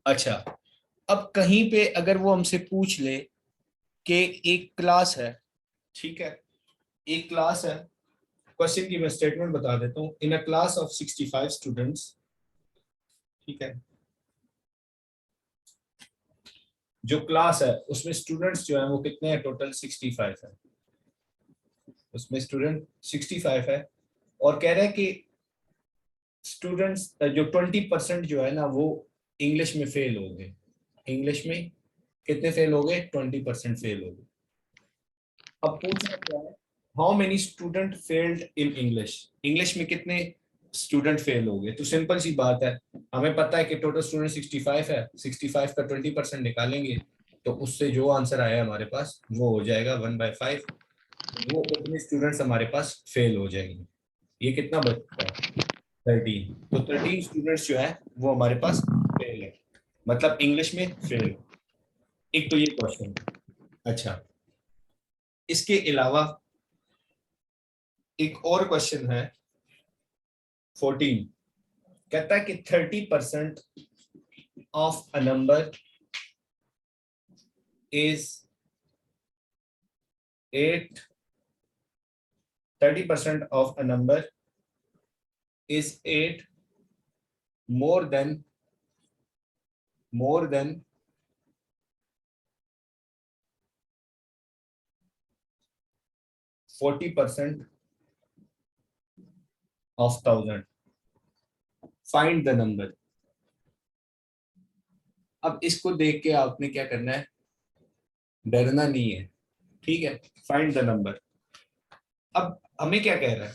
अच्छा, अब कहीं पे अगर वो हमसे पूछ ले कि एक क्लास है, ठीक है, एक क्लास है, क्वेश्चन की मैं स्टेटमेंट बता देता हूँ। इन अ क्लास ऑफ 65 स्टूडेंट्स, ठीक है, जो क्लास है उसमें स्टूडेंट्स जो है वो कितने हैं, टोटल 65 है, उसमें स्टूडेंट 65 है। और कह रहे हैं कि स्टूडेंट्स जो 20% जो है ना वो इंग्लिश में फेल हो गए। इंग्लिश में कितने फेल हो गए, 20% फेल हो गए। अब पूछना क्या है, how many student failed in English, English में कितने स्टूडेंट फेल हो गए। तो सिंपल सी बात है, हमें पता है कि टोटल स्टूडेंट 65 है, 65 का 20% निकालेंगे तो उससे जो आंसर आया हमारे पास वो हो जाएगा 1/5। वो उतने स्टूडेंट्स हमारे पास फेल हो जाएंगे। ये कितना बचता है, 13। तो 13 स्टूडेंट्स जो है वो हमारे पास फेल है, मतलब इंग्लिश में फेल। एक तो ये क्वेश्चन। अच्छा, इसके अलावा एक और क्वेश्चन है 14, कहता है कि 30% of a number is 8, 30% of a number is 8 more than 40% of 1000, find the number. अब इसको देख के आपने क्या करना है, डरना नहीं है, ठीक है, फाइंड द नंबर। अब हमें क्या कह रहा है,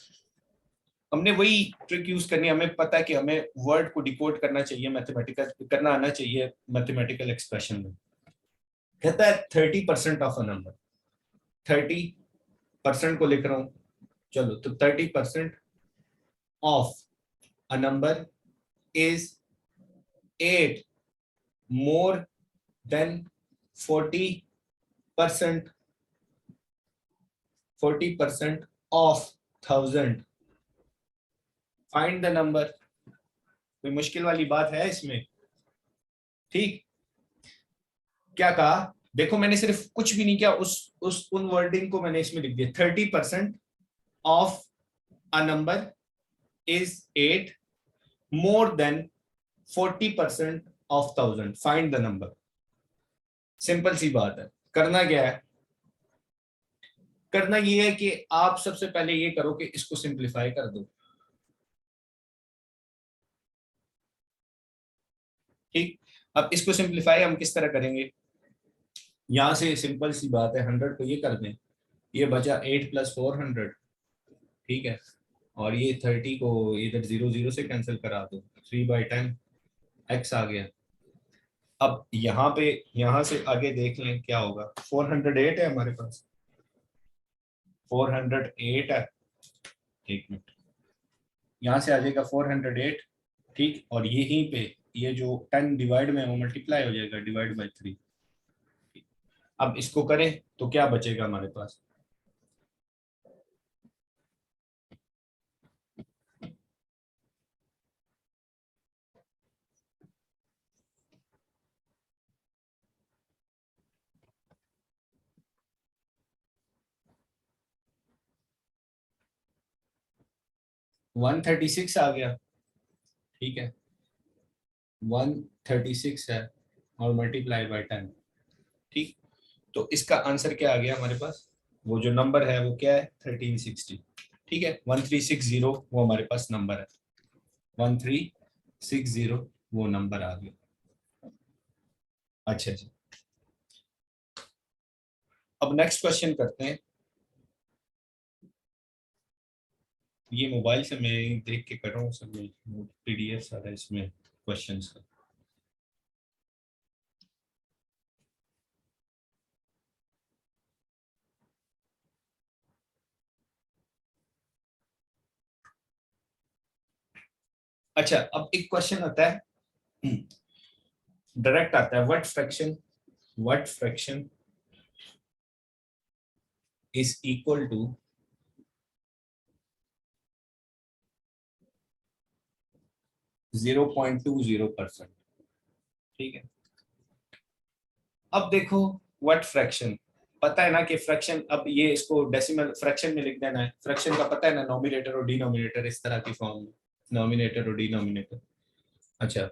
हमने वही ट्रिक यूज करनी है। हमें पता है कि हमें वर्ड को डिकोड करना चाहिए, मैथमेटिकल करना आना चाहिए मैथमेटिकल एक्सप्रेशन में। कहता है 30% ऑफ अ नंबर, 30% को लिख रहा हूं, चलो, तो 30% of a number is 8 more than 40%, 40% of 1000, find the number. कोई मुश्किल वाली बात है इसमें? ठीक, क्या कहा, देखो मैंने सिर्फ कुछ भी नहीं किया, उस उन वर्डिंग को मैंने इसमें लिख दिया। 30% of a number is 8 more than 40% of 1000, find the number. Simple सी बात है। करना क्या है, करना ये है कि आप सबसे पहले ये करो कि इसको सिंप्लीफाई कर दो। ठीक, अब इसको सिंप्लीफाई हम किस तरह करेंगे, यहां से सिंपल सी बात है, 100 को ये कर दें, ये बचा 8 + 400, ठीक है, और ये 30 को इधर 0 0 से कैंसिल करा दो, 3/10 x आ गया। अब यहाँ पे, यहाँ से आगे देख लें क्या होगा, 408 है हमारे पास, 408 है। एक मिनट, यहाँ से आ जाएगा 408, ठीक, और यहीं पे ये जो 10 डिवाइड में वो मल्टीप्लाई हो जाएगा, डिवाइड बाई 3। अब इसको करें तो क्या बचेगा हमारे पास, 136 आ गया, ठीक है, 136 है और मल्टीप्लाई बाई 10, ठीक। तो इसका आंसर क्या आ गया हमारे पास, वो जो नंबर है वो क्या है, 1360, ठीक है, 1360 वो हमारे पास नंबर है, 1360 वो नंबर आ गया। अच्छा जी, अब नेक्स्ट क्वेश्चन करते हैं। ये मोबाइल से मैं देख के कर रहा हूँ, सब में पीडीएफ सारा इसमें क्वेश्चंस का। अच्छा, अब एक क्वेश्चन आता है, डायरेक्ट आता है, what fraction is equal to 0.20%। ठीक है। अब देखो व्हाट फ्रैक्शन, पता है ना कि फ्रैक्शन, अब ये इसको डेसिमल फ्रैक्शन में लिख देना है। फ्रैक्शन का पता है ना, नॉमिनेटर और डिनोमिनेटर इस तरह की फॉर्म में, नॉमिनेटर और डिनोमिनेटर। अच्छा,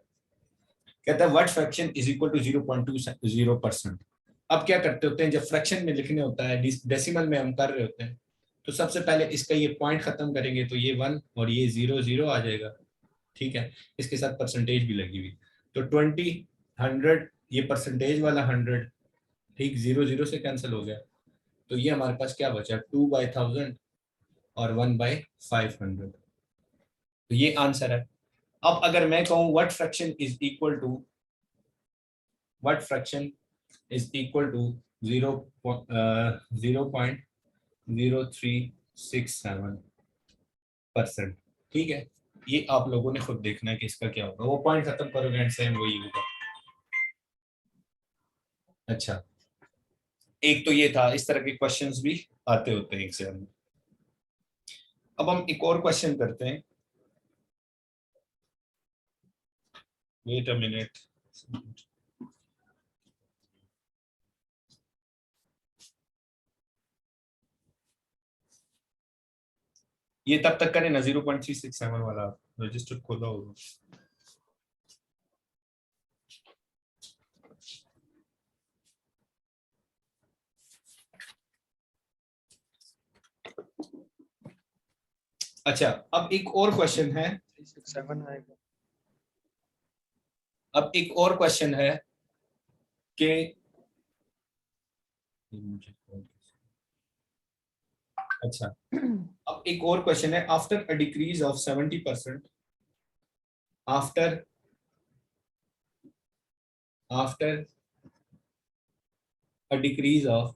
कहता है what fraction is equal to 0.20%। अब क्या करते होते हैं जब फ्रैक्शन में लिखने होता है, डेसिमल में हम कर रहे होते हैं, तो सबसे पहले इसका ये पॉइंट खत्म करेंगे तो ये 1 और ये 0 आ जाएगा। ठीक है, इसके साथ परसेंटेज भी लगी हुई, तो 20, 100, ये परसेंटेज वाला 100, ठीक, 0 से कैंसिल हो गया, तो ये हमारे पास क्या बचा, 2/1000 और 1/500। तो ये आंसर है। अब अगर मैं कहूँ what fraction is equal to, what fraction is equal to 0.0367%, ठीक है, ये आप लोगों ने खुद देखना है कि इसका क्या होगा, वो पॉइंट खत्म करोगे एंड सेम वही होगा। अच्छा, एक तो ये था, इस तरह के क्वेश्चंस भी आते होते हैं एग्जाम में। अब हम एक और क्वेश्चन करते हैं, वेट अ मिनट। ये तब तक करें ना, 0.367 वाला रजिस्टर खोला होगा। अच्छा, अब एक और क्वेश्चन है, 367 आएगा। अब एक और क्वेश्चन है कि अच्छा, अब एक और क्वेश्चन है, after a decrease of 70%, after after a decrease of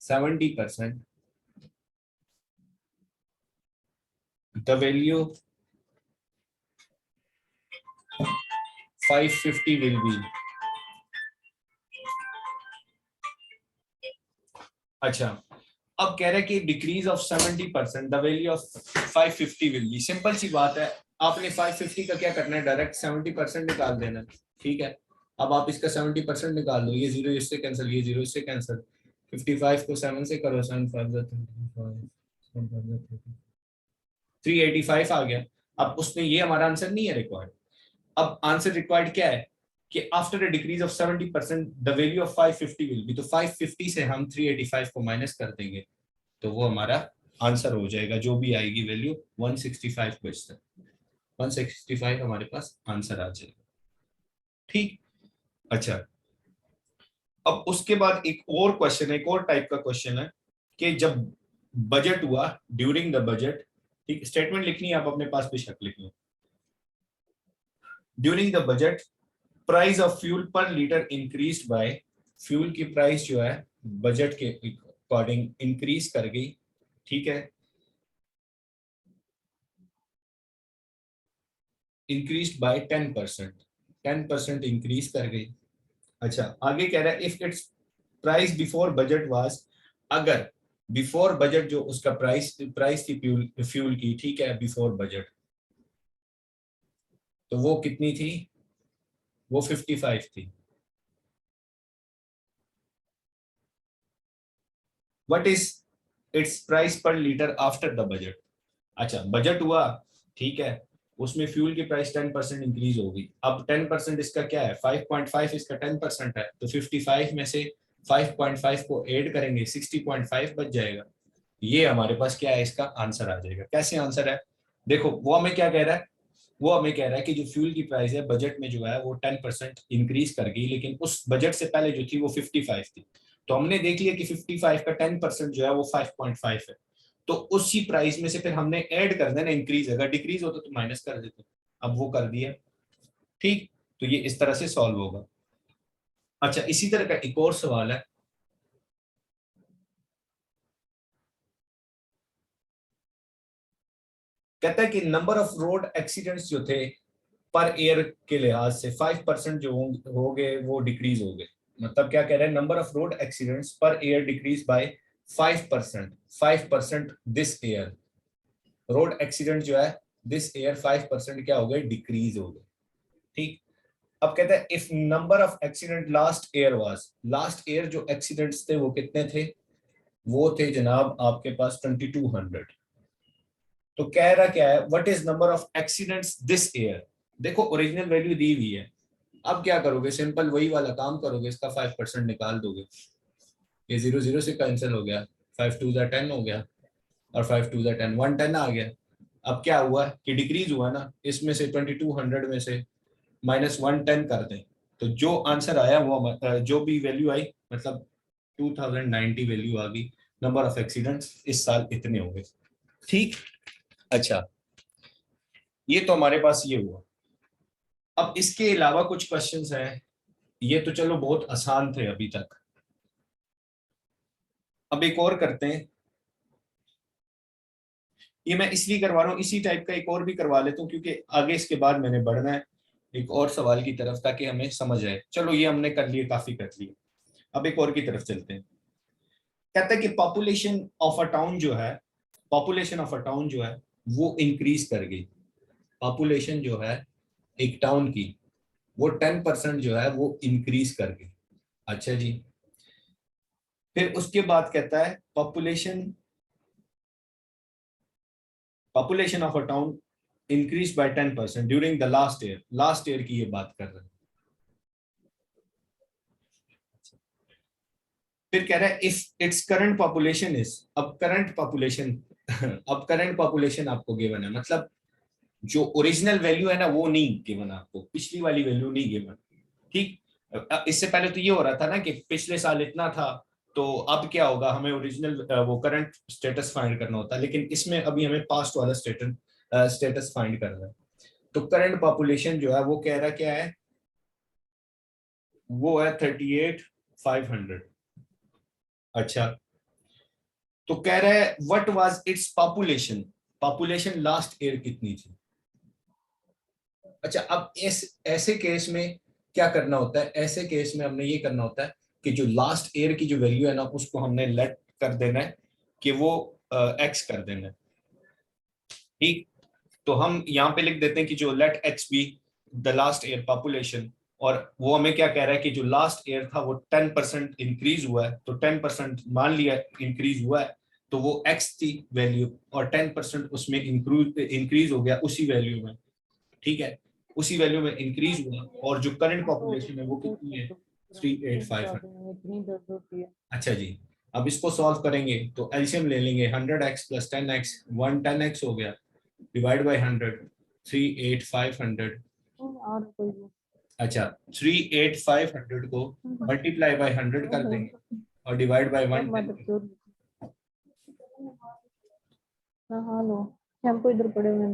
70%, the value 550 will be। अच्छा, अब कह रहा है कि decrease of 70%, the value of 550 will be. Simple सी बात है, आपने 550 का क्या करना है, डायरेक्ट 70% निकाल देना है। ठीक है, अब आप इसका 70% निकाल दो, ये 0 इससे कैंसिल, ये 0 इससे कैंसिल, 55 को 7 से करो, 7 5 385 आ गया। अब उसमें ये हमारा आंसर नहीं है रिक्वायर्ड। अब आंसर रिक्वायर्ड क्या है कि after a decrease of 70% the value of 550 will B, तो 550 से हम 385 को माइनस कर देंगे, तो वो हमारा आंसर हो जाएगा, जो भी आएगी वैल्यू 165 बचता है, 165 हमारे पास आंसर आ जाएगा। ठीक, अच्छा, अब उसके बाद एक और क्वेश्चन है, एक और टाइप का क्वेश्चन है कि जब बजट हुआ, ड्यूरिंग द बजट, ठीक, स्टेटमेंट लिखनी है, आप अपने पास बेशक लिख लो। During the budget price of fuel per litre increase by, fuel की प्राइस जो है बजट के अकॉर्डिंग इंक्रीज कर गई, ठीक है, इंक्रीज बाय 10%, 10% इंक्रीज कर गई। अच्छा, आगे कह रहा है if it's price before budget was, अगर बिफोर बजट जो उसका प्राइस प्राइस थी फ्यूल फ्यूल की, ठीक है, बिफोर बजट, तो वो कितनी थी, वो 55 थी। व्हाट इज इट्स प्राइस पर लीटर आफ्टर द बजट। अच्छा, बजट हुआ, ठीक है, उसमें फ्यूल की प्राइस 10% इंक्रीज होगी। अब 10% इसका क्या है, 5.5 इसका 10% है, तो 55 में से 5.5 को ऐड करेंगे, 60.5 बच जाएगा। ये हमारे पास क्या है, इसका आंसर आ जाएगा। कैसे आंसर है, देखो वो हमें क्या कह रहा है, वो हमें कह रहा है कि जो फ्यूल की प्राइस है बजट में जो है वो 10% इंक्रीज कर गई, लेकिन उस बजट से पहले जो थी वो 55 थी। तो हमने देख लिया कि 55 का 10% जो है वो 5.5 है, तो उसी प्राइस में से फिर हमने ऐड कर देना इंक्रीज, अगर डिक्रीज होता तो माइनस कर देते। अब वो कर दिया, ठीक, तो ये इस तरह से सॉल्व होगा। अच्छा, इसी तरह का एक और सवाल है, कहता है कि नंबर ऑफ रोड एक्सीडेंट्स जो थे पर ईयर के लिहाज से 5% जो हो गए वो डिक्रीज हो गए। मतलब क्या कह रहे हैं, number of road accidents per year decrease by 5%, 5% this year. Road accident जो है दिस ईयर 5% क्या हो गए, डिक्रीज हो गए। ठीक, अब कहते हैं if number of accident last year was, last year जो एक्सीडेंट्स थे वो कितने थे, वो थे जनाब आपके पास 2200। तो कह रहा क्या है, what is number of accidents this year. देखो ओरिजिनल वैल्यू दी हुई है, अब क्या करोगे, सिंपल वही वाला काम करोगे, इसका 5% निकाल दोगे, ये 0 0 से कैंसिल हो गया, 5 2 10 हो गया, और 5 2 10 110 आ गया। अब क्या हुआ कि डिक्रीज हुआ ना, इसमें से 2200 में से -110 कर दें, तो जो आंसर आया वो जो भी वैल्यू आई मतलब 2090 वैल्यू आ गई, नंबर ऑफ एक्सीडेंट्स इस साल इतने हो गए। ठीक, अच्छा ये तो हमारे पास ये हुआ। अब इसके अलावा कुछ क्वेश्चंस हैं, ये तो चलो बहुत आसान थे अभी तक। अब एक और करते हैं, ये मैं इसलिए करवा रहा हूँ, इसी टाइप का एक और भी करवा लेता हूँ क्योंकि आगे इसके बाद मैंने बढ़ना है एक और सवाल की तरफ ताकि हमें समझ आए। चलो ये हमने कर लिए, काफी कर लिए, अब एक और की तरफ चलते हैं। कहता है कि पॉपुलेशन ऑफ अ टाउन जो है, पॉपुलेशन ऑफ अ टाउन जो है वो इंक्रीज कर गई। पॉपुलेशन जो है एक टाउन की वो 10% जो है वो इंक्रीज कर गई। अच्छा जी, फिर उसके बाद कहता है population of a town increase by 10% during the last year. Last year की ये बात कर रहे हैं। फिर कह रहा है if its current population is, अब करंट पॉपुलेशन अब करंट पॉपुलेशन आपको गिवन है, मतलब जो ओरिजिनल वैल्यू है ना वो नहीं गिवन, आपको पिछली वाली वैल्यू नहीं गिवन। ठीक, इससे पहले तो ये हो रहा था ना कि पिछले साल इतना था, तो अब क्या होगा, हमें ओरिजिनल वो करंट स्टेटस फाइंड करना होता है, लेकिन इसमें अभी हमें पास्ट वाला स्टेटस फाइंड करना है। तो करंट पॉपुलेशन जो है वो कह रहा क्या है, वो है 38,500। अच्छा, तो कह रहा है what was its population, population last year कितनी थी। अच्छा, अब इस ऐसे केस में क्या करना होता है, ऐसे केस में हमने ये करना होता है कि जो लास्ट ईयर की जो वैल्यू है ना उसको हमने लेट कर देना है कि वो एक्स कर देना है। ठीक, तो हम यहाँ पे लिख देते हैं कि जो let x be the last year population, और वो हमें क्या कह रहा है कि जो लास्ट ईयर था वो 10% इंक्रीज हुआ है, तो 10% मान लिया इंक्रीज हुआ है, तो वो एक्स थी वैल्यू, और 10% उसमें इंक्रीज हो गया उसी वैल्यू में। ठीक है, उसी वैल्यू में इंक्रीज हुआ, और जो करंट पॉपुलेशन है वो कितनी है, 38,500। अच्छा जी, अब इसको सॉल्व करेंगे तो एलसीएम ले लेंगे, 100x + 10x 110x हो गया, डिवाइड बाय 100, 38,500। अच्छा, 38,500 को मल्टीप्लाई बाय 100 कर देंगे और डिवाइड बाय 110। हाँ लो शैम्पू इधर पड़े हुए हैं।